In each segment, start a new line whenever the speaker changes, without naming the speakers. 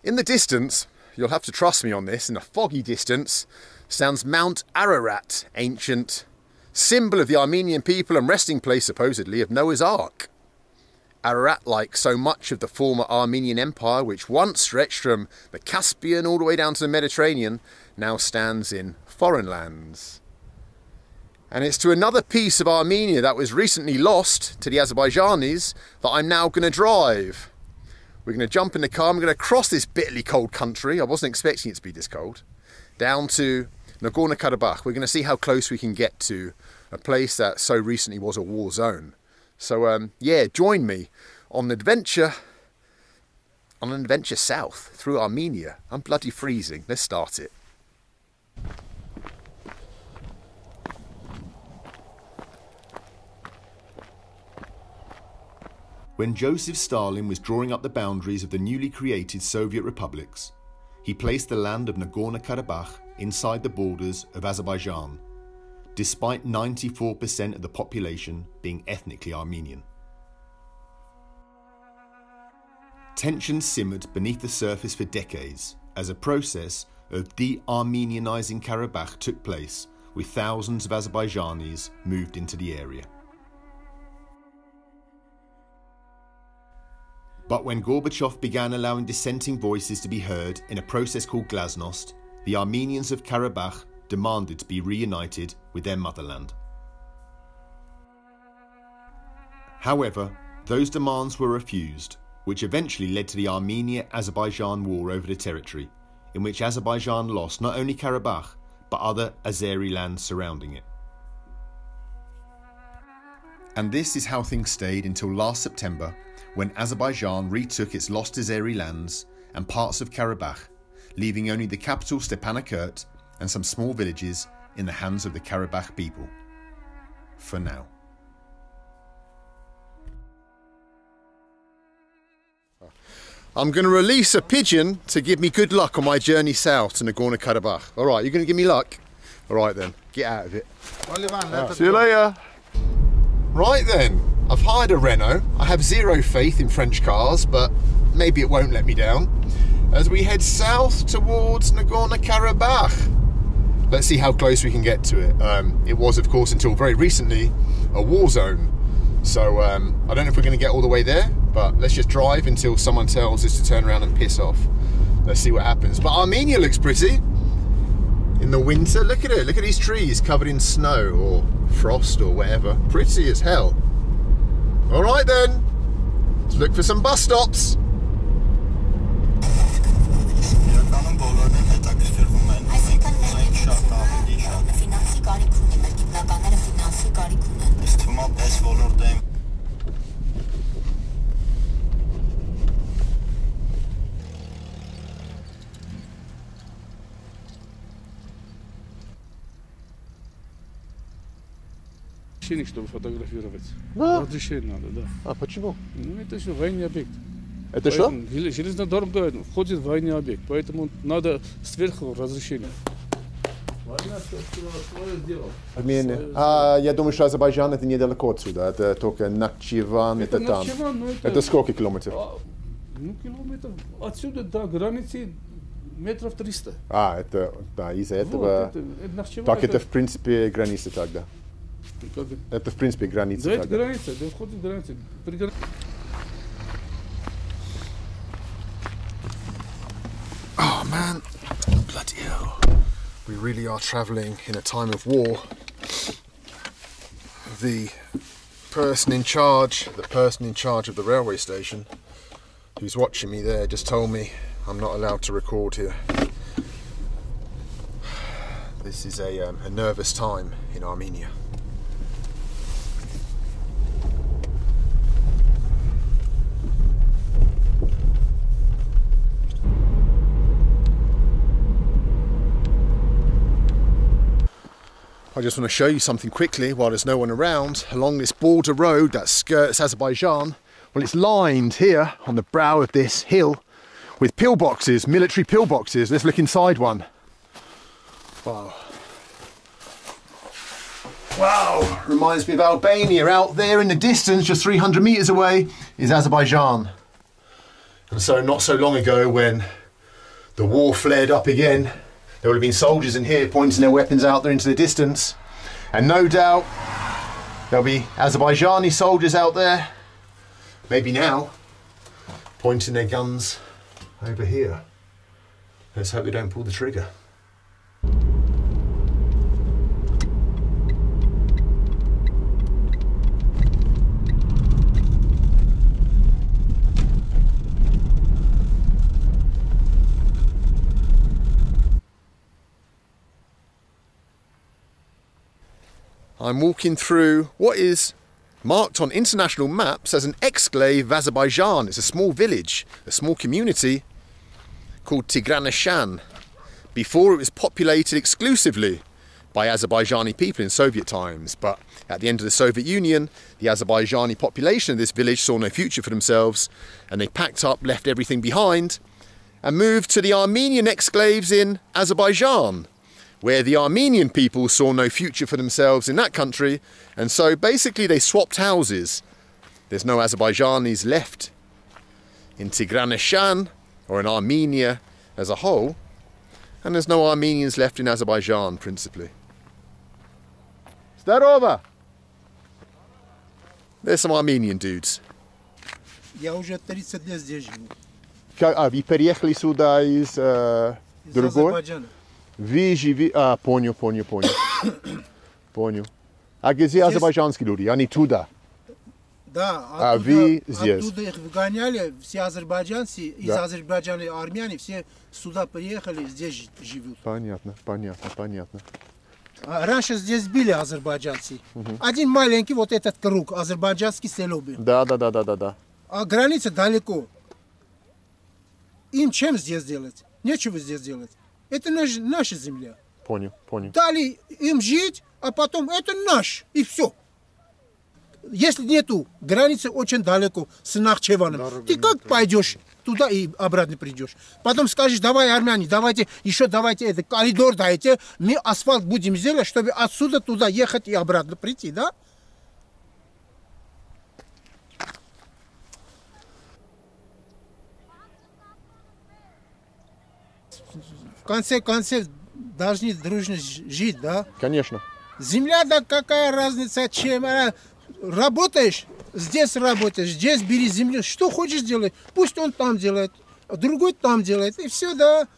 In the distance, you'll have to trust me on this, in the foggy distance, stands Mount Ararat, ancient symbol of the Armenian people and resting place, supposedly, of Noah's Ark. Ararat, like so much of the former Armenian Empire, which once stretched from the Caspian all the way down to the Mediterranean, now stands in foreign lands. And it's to another piece of Armenia that was recently lost to the Azerbaijanis that I'm now going to drive. We're going to jump in the car, I'm going to cross this bitterly cold country, I wasn't expecting it to be this cold, down to Nagorno-Karabakh. We're going to see how close we can get to a place that so recently was a war zone. So yeah, join me on an adventure south through Armenia. I'm bloody freezing. Let's start it.
When Joseph Stalin was drawing up the boundaries of the newly created Soviet republics, he placed the land of Nagorno-Karabakh inside the borders of Azerbaijan, despite 94% of the population being ethnically Armenian. Tensions simmered beneath the surface for decades as a process of de-Armenianizing Karabakh took place, with thousands of Azerbaijanis moved into the area. But when Gorbachev began allowing dissenting voices to be heard in a process called glasnost, the Armenians of Karabakh demanded to be reunited with their motherland. However, those demands were refused, which eventually led to the Armenia-Azerbaijan war over the territory, in which Azerbaijan lost not only Karabakh, but other Azeri lands surrounding it. And this is how things stayed until last September, when Azerbaijan retook its lost Azeri lands and parts of Karabakh, leaving only the capital Stepanakert and some small villages in the hands of the Karabakh people. For now.
I'm going to release a pigeon to give me good luck on my journey south to Nagorno-Karabakh. All right, you're going to give me luck? All right then, get out of it. See you later. Right then, I've hired a Renault. I have zero faith in French cars, but maybe it won't let me down. As we head south towards Nagorno-Karabakh. Let's see how close we can get to it. It was, of course, until very recently, a war zone. So I don't know if we're going to get all the way there, but let's just drive until someone tells us to turn around and piss off. Let's see what happens. But Armenia looks pretty. In the winter, look at it. Look at these trees covered in snow or frost or whatever. Pretty as hell. All right then, let's look for some bus stops.
Чтобы фотографировать. Разрешение надо, да.
А почему?
Ну, это еще военный объект.
Это что?
Железная дорога входит в военный объект, поэтому надо сверху разрешение. Война свое сделала.
Армения. А я думаю, что Азербайджан это недалеко отсюда. Это только Нахчеван, это там. Это сколько километров?
Ну, километров. Отсюда до границы метров 300.
А, это, да, из-за этого. Так это в принципе граница тогда. Это в принципе граница.
Да, это граница, да, входит в границу.
Oh man, bloody hell. We really are travelling in a time of war. The person in charge of the railway station, who's watching me there, just told me I'm not allowed to record here. This is a nervous time in Armenia. I just want to show you something quickly while there's no one around. Along this border road that skirts Azerbaijan, well, it's lined here on the brow of this hill with pillboxes, military pillboxes. Let's look inside one. Wow. Wow, reminds me of Albania. Out there in the distance, just 300 meters away, is Azerbaijan. And so not so long ago when the war flared up again. There would have been soldiers in here pointing their weapons out there into the distance. And no doubt there'll be Azerbaijani soldiers out there, maybe now, pointing their guns over here. Let's hope they don't pull the trigger. I'm walking through what is marked on international maps as an exclave Azerbaijan. It's a small village, a small community called Tigranashan. Before it was populated exclusively by Azerbaijani people in Soviet times, but at the end of the Soviet Union, the Azerbaijani population of this village saw no future for themselves, and they packed up, left everything behind, and moved to the Armenian exclaves in Azerbaijan, where the Armenian people saw no future for themselves in that country, and so basically they swapped houses. There's no Azerbaijanis left in Tigranashan or in Armenia as a whole, and there's no Armenians left in Azerbaijan principally. Zdarova! There's some Armenian dudes.
Я уже 30 лет здесь живу.
Вы переехали сюда из другой? Вы живете... понял. Понял. А где азербайджанские люди? Они туда?
Да,
вы здесь?
Оттуда их выгоняли, все азербайджанцы, из Азербайджана и Армении, все сюда приехали, здесь живут.
Понятно.
Раньше здесь были азербайджанцы. Один маленький вот этот круг, азербайджанский село был.
Да.
А граница далеко. Им чем здесь делать? Нечего здесь делать. Это наша земля.
Понял.
Дали им жить, а потом это наш, и все. Если нету границы очень далеко с Нахчеваном, ты как пойдешь туда и обратно придешь? Потом скажешь, давай, армяне, давайте этот коридор дайте, мы асфальт будем сделать, чтобы отсюда туда ехать и обратно прийти, да? В конце концов, должны дружно жить, да?
Конечно.
Земля, да какая разница, чем работаешь, здесь бери землю, что хочешь делать, пусть он там делает, другой там делает, и все, да.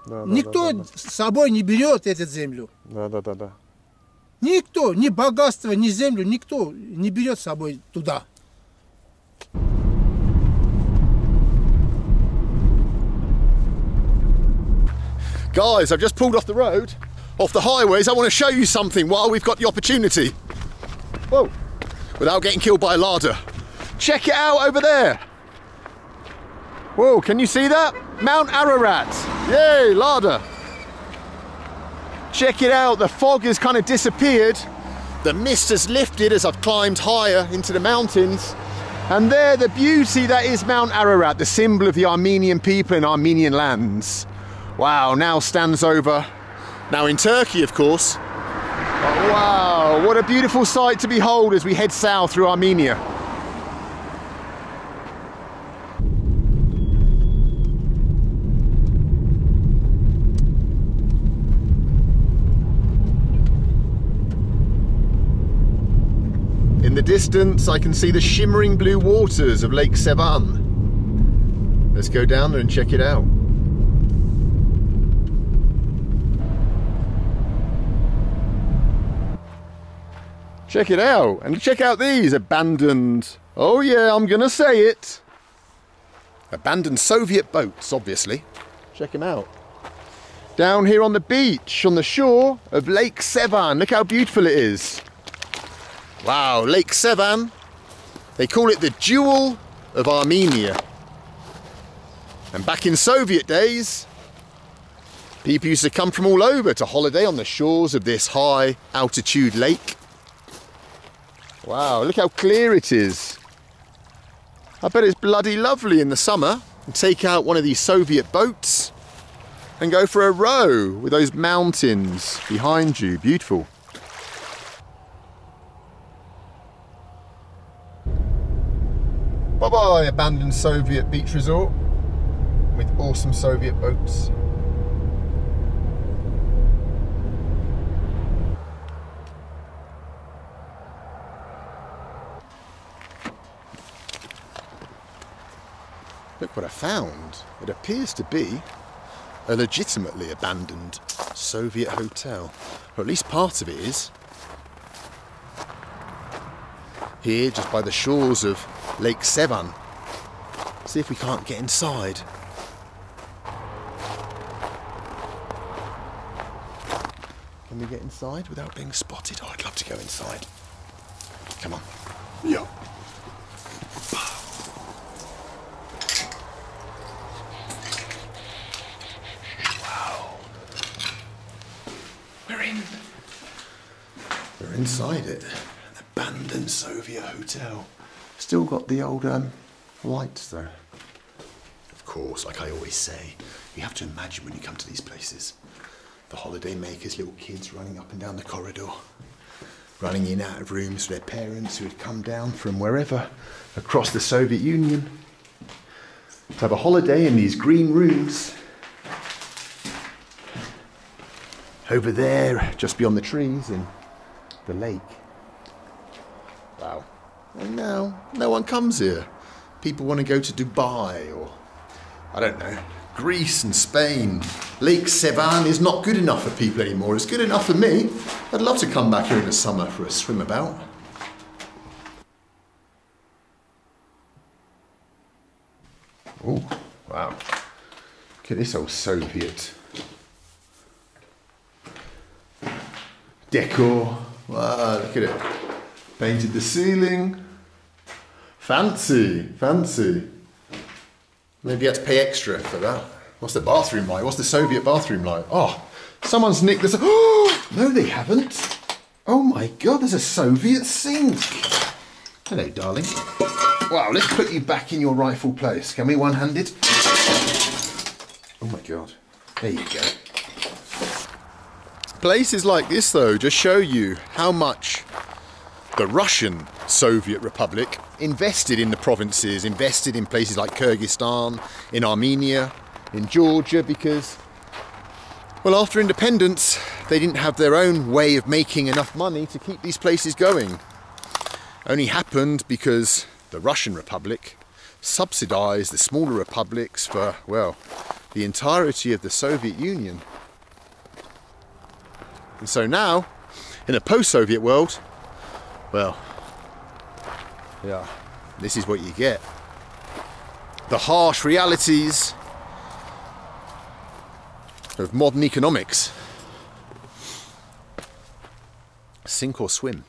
Никто с собой не берет эту землю.
Да.
Никто, ни богатство, ни землю, никто не берет с собой туда.
Guys, I've just pulled off the road, off the highways. I want to show you something while we've got the opportunity. Whoa. Without getting killed by a larder. Check it out over there. Whoa, can you see that? Mount Ararat. Yay, larder. Check it out, the fog has kind of disappeared. The mist has lifted as I've climbed higher into the mountains. And there, the beauty that is Mount Ararat, the symbol of the Armenian people in Armenian lands. Wow, now stands over, now in Turkey of course. Oh, wow, what a beautiful sight to behold as we head south through Armenia. In the distance I can see the shimmering blue waters of Lake Sevan. Let's go down there and check it out. Check it out, and check out these abandoned, oh yeah, I'm gonna say it, abandoned Soviet boats, obviously. Check them out. Down here on the beach, on the shore of Lake Sevan, look how beautiful it is. Wow, Lake Sevan, they call it the jewel of Armenia. And back in Soviet days, people used to come from all over to holiday on the shores of this high altitude lake. Wow, look how clear it is. I bet it's bloody lovely in the summer. And take out one of these Soviet boats and go for a row with those mountains behind you. Beautiful. Bye-bye, abandoned Soviet beach resort. with awesome Soviet boats. Look what I found. It appears to be a legitimately abandoned Soviet hotel. Or at least part of it is. Here, just by the shores of Lake Sevan. See if we can't get inside. Can we get inside without being spotted? Oh, I'd love to go inside. Come on. Yeah. Wow. We're inside it. An abandoned Soviet hotel. Still got the old lights though. Of course, like I always say, you have to imagine when you come to these places. The holiday makers, little kids running up and down the corridor, running in and out of rooms for their parents who had come down from wherever across the Soviet Union to have a holiday in these green rooms. Over there, just beyond the trees in the lake. Wow. And now, no one comes here. People want to go to Dubai or, I don't know, Greece and Spain. Lake Sevan is not good enough for people anymore. It's good enough for me. I'd love to come back here in the summer for a swim about. Oh, wow. Look at this old Soviet decor. Wow, look at it. Painted the ceiling. Fancy, fancy. Maybe you had to pay extra for that. What's the bathroom like? What's the Soviet bathroom like? Oh, someone's nicked this. Oh, no they haven't. Oh my God, there's a Soviet sink. Hello, darling. Wow, let's put you back in your rightful place. Can we one-hand it? Oh my God, there you go. Places like this though just show you how much the Russian Soviet Republic invested in the provinces, invested in places like Kyrgyzstan, in Armenia, in Georgia, because, well, after independence, they didn't have their own way of making enough money to keep these places going. Only happened because the Russian Republic subsidized the smaller republics for, well, the entirety of the Soviet Union. And so now, in a post-Soviet world, well, yeah, this is what you get. The harsh realities of modern economics. Sink or swim.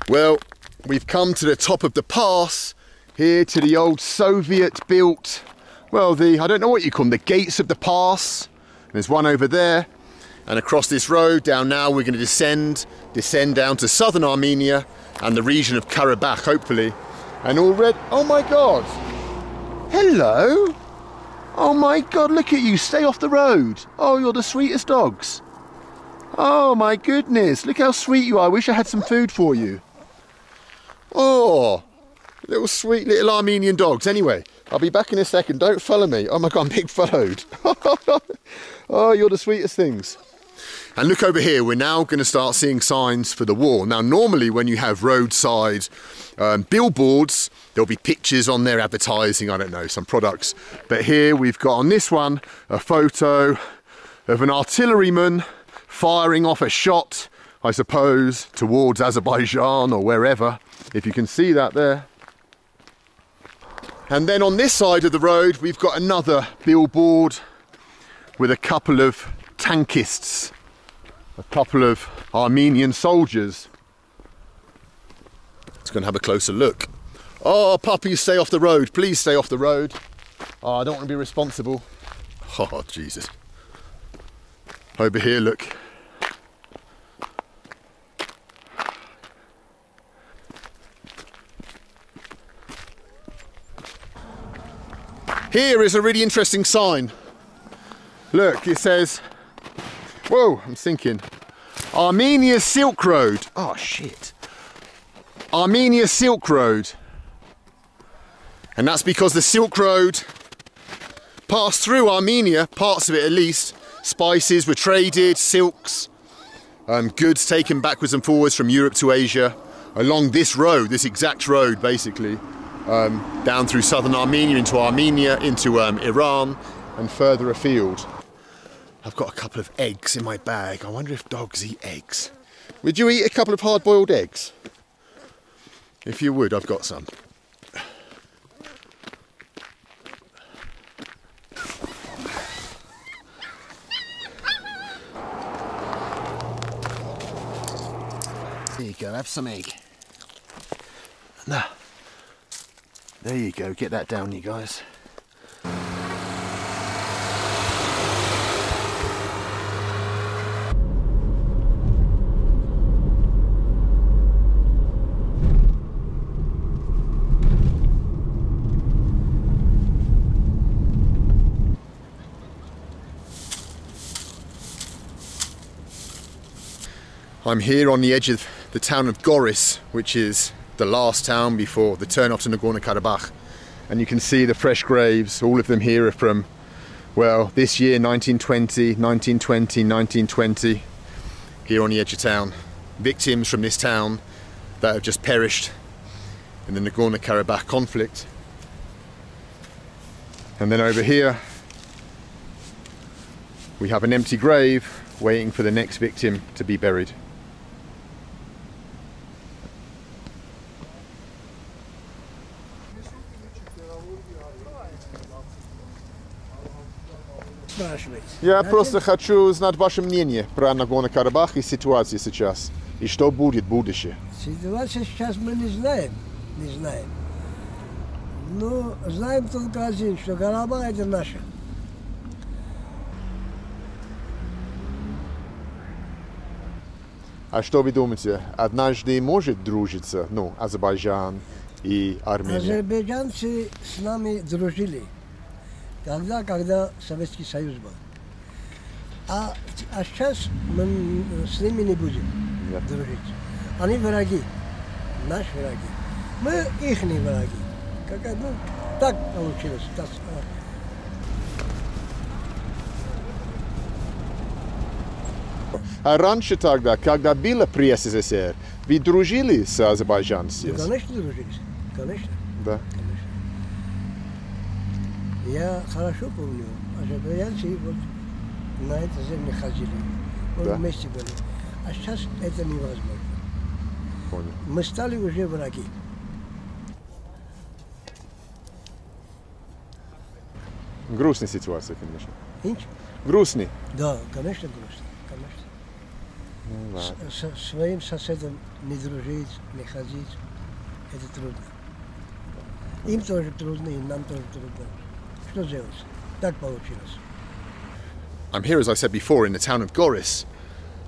Well, we've come to the top of the pass, here to the old Soviet-built, well, I don't know what you call them, the gates of the pass. There's one over there, and across this road, down now, we're going to descend down to southern Armenia and the region of Karabakh, hopefully. And already, oh my God, hello. Oh my God, look at you, stay off the road. Oh, you're the sweetest dogs. Oh my goodness, look how sweet you are. I wish I had some food for you. Oh, little sweet little Armenian dogs. Anyway, I'll be back in a second. Don't follow me. Oh my God, I'm being followed. Oh, you're the sweetest things. And look over here, we're now going to start seeing signs for the war. Now, normally when you have roadside billboards, there'll be pictures on there advertising, I don't know, some products. But here we've got on this one a photo of an artilleryman firing off a shot, I suppose, towards Azerbaijan or wherever, if you can see that there. And then on this side of the road, we've got another billboard with a couple of tankists, a couple of Armenian soldiers. Let's go and have a closer look. Oh, puppies, stay off the road. Please stay off the road. Oh, I don't want to be responsible. Oh, Jesus. Over here, look. Here is a really interesting sign. Look, it says, whoa, I'm sinking. Armenia Silk Road. Oh shit. Armenia Silk Road. And that's because the Silk Road passed through Armenia, parts of it at least. Spices were traded, silks, goods taken backwards and forwards from Europe to Asia along this road, this exact road basically, down through southern Armenia, into Iran and further afield. I've got a couple of eggs in my bag. I wonder if dogs eat eggs. Would you eat a couple of hard-boiled eggs? If you would, I've got some. There you go, have some egg. Now, there you go, get that down, you guys. I'm here on the edge of the town of Goris, which is the last town before the turn off to Nagorno-Karabakh. And you can see the fresh graves. All of them here are from, well, this year, 1920, 1920, 1920. Here on the edge of town. Victims from this town that have just perished in the Nagorno-Karabakh conflict. And then over here, we have an empty grave waiting for the next victim to be buried. Я просто хочу знать ваше мнение про Нагорно-Карабах и ситуацию сейчас. И что будет в будущем.
Ситуация сейчас мы не знаем. Но знаем только один, что Карабах это наше.
А что вы думаете, однажды может дружиться, ну, Азербайджан и Армения?
Азербайджанцы с нами дружили. Когда Советский Союз был. А сейчас мы с ними не будем дружить. Они враги, наши враги. Мы их не враги. Так получилось.
А раньше тогда, когда было при СССР, вы дружили с азербайджанцами?
Конечно, дружили. Конечно.
Да.
Я хорошо помню, азербайджанцы вот на этой земле ходили, мы вместе были. А сейчас это невозможно.
Понял.
Мы стали уже враги.
Грустная ситуация, конечно.
Инч?
Грустный?
Да, конечно, грустно. Конечно. Со своим соседом не дружить, не ходить, это трудно. Им тоже трудно, и нам тоже трудно. Что делать? Так получилось.
I'm here, as I said before, in the town of Goris.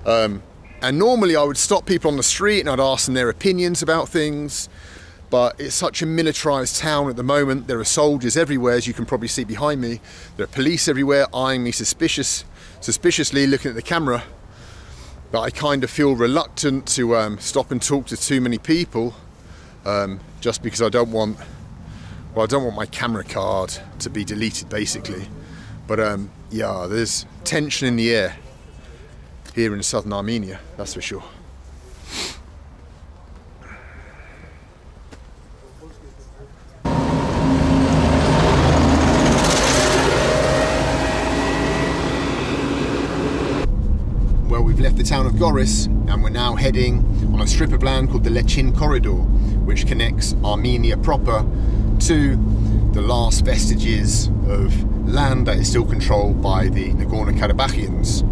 And normally I would stop people on the street and I'd ask them their opinions about things. But it's such a militarised town at the moment. There are soldiers everywhere, as you can probably see behind me. There are police everywhere eyeing me suspiciously, looking at the camera. But I kind of feel reluctant to stop and talk to too many people, just because I don't want my camera card to be deleted, basically. But yeah, there's tension in the air here in southern Armenia, that's for sure. Well, we've left the town of Goris and we're now heading on a strip of land called the Lechin Corridor, which connects Armenia proper to the last vestiges of land that is still controlled by the Nagorno-Karabakhians.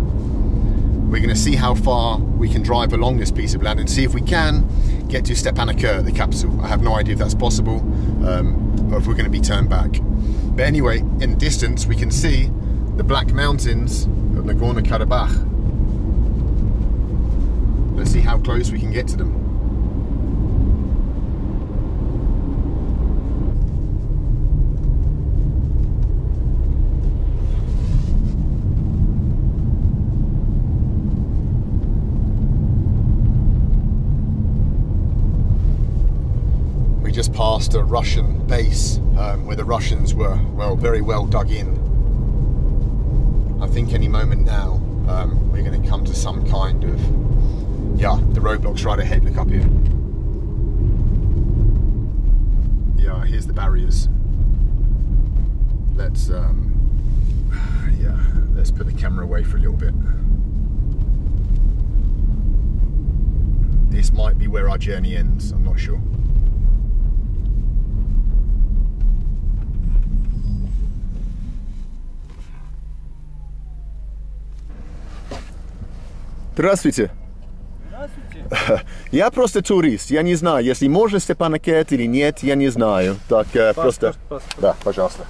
We're going to see how far we can drive along this piece of land and see if we can get to Stepanakert, the capital. I have no idea if that's possible, or if we're going to be turned back. But anyway, in the distance we can see the Black Mountains of Nagorno-Karabakh. Let's see how close we can get to them. just passed a Russian base where the Russians were, well, very well dug in. I think any moment now we're going to come to some kind of, yeah, the roadblock's right ahead, look up here. Yeah, here's the barriers. Let's, yeah, let's put the camera away for a little bit. This might be where our journey ends, I'm not sure. Здравствуйте. Здравствуйте. Я просто турист, я не знаю, если можно Stepanakert или нет, я не знаю. Так, просто...
Паспорт.
Да, пожалуйста.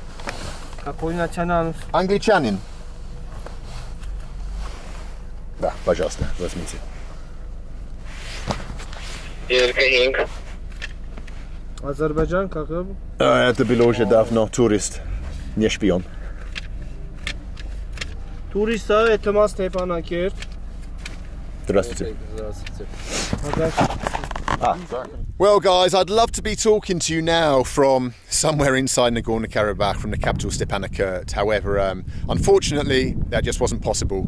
Какой национальность?
Англичанин. Да, пожалуйста, возьмите.
Азербайджан, какой?
Это было уже давно, турист, не шпион.
Туриста, это Stepanakert.
Здравствуйте.
Здравствуйте.
Well guys, I'd love to be talking to you now from somewhere inside Nagorno-Karabakh, from the capital Stepanakert. However, unfortunately, that just wasn't possible.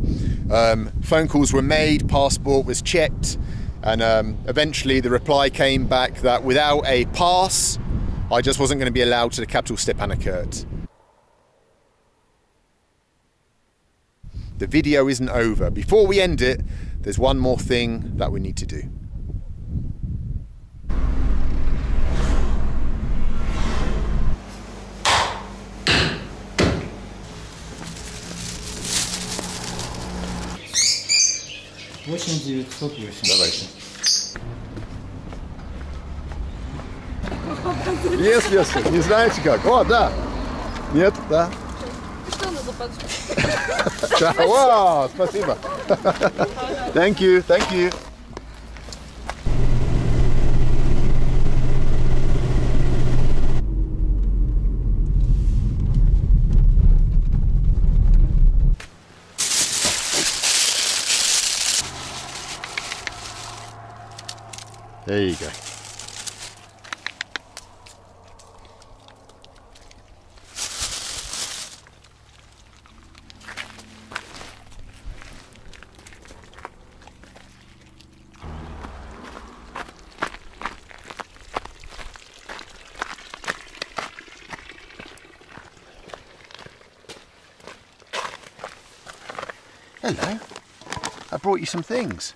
Phone calls were made, passport was checked, and eventually the reply came back that without a pass, I just wasn't going to be allowed to the capital Stepanakert. The video isn't over. Before we end it, there's one more thing that we need to do. Давайте. Если не знаете как. О, да. Нет, да.
Что надо подшить?
Вау, спасибо. Thank you, thank you. There you go. Hello, I brought you some things.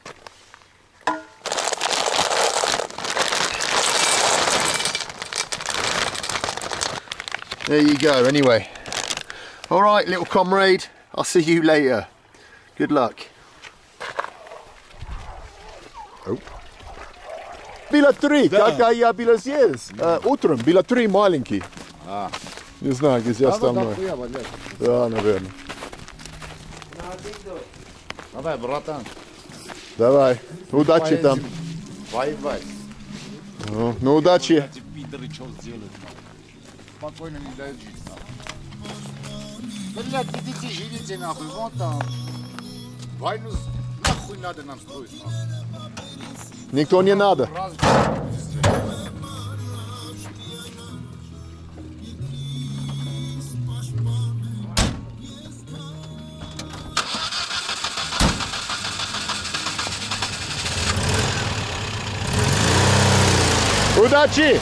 There you go, anyway. All right, little comrade, I'll see you later. Good luck. Oh. Bila 3, как я bila здесь. Утром, bila 3 маленький. Не знаю, где остальное. Да, наверное.
Давай, братан.
Давай, удачи там.
Воевать.
Ну, удачи.
Спокойно не дают жить. Блядь, идите, живите нахуй, вон там. Войну нахуй надо нам строить.
Никто не надо. Удачи!